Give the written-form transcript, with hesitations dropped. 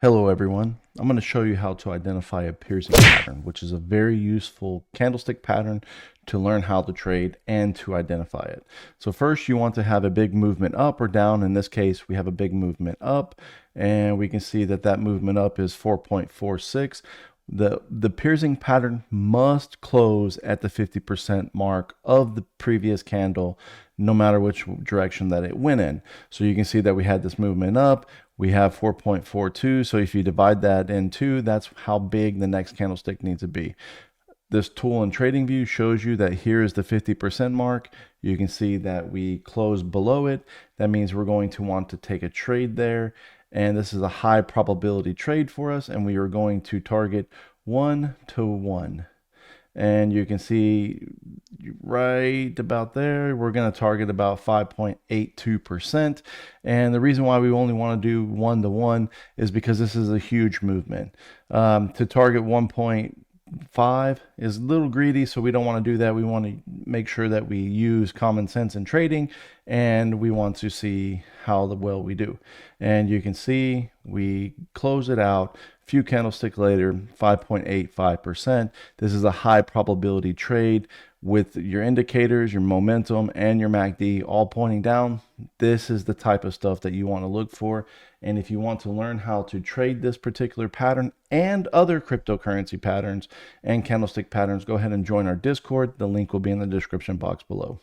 Hello everyone. I'm going to show you how to identify a piercing pattern, which is a very useful candlestick pattern to learn how to trade and to identify it. So first you want to have a big movement up or down. In this case, we have a big movement up and we can see that that movement up is 4.46. The piercing pattern must close at the 50% mark of the previous candle, no matter which direction that it went in. So you can see that we had this movement up. We have 4.42. So if you divide that in two, that's how big the next candlestick needs to be. This tool in TradingView shows you that here is the 50% mark. You can see that we closed below it. That means we're going to want to take a trade there. And this is a high probability trade for us. And we are going to target 1 to 1. And you can see right about there, we're going to target about 5.82%. And the reason why we only want to do 1 to 1 is because this is a huge movement. To target 1.5 is a little greedy, so we don't want to do that. We want to make sure that we use common sense in trading, and we want to see how well we do. And you can see we close it out. Few candlestick later, 5.85%. This is a high probability trade with your indicators, your momentum, and your MACD all pointing down. This is the type of stuff that you want to look for. And if you want to learn how to trade this particular pattern and other cryptocurrency patterns and candlestick patterns, go ahead and join our Discord. The link will be in the description box below.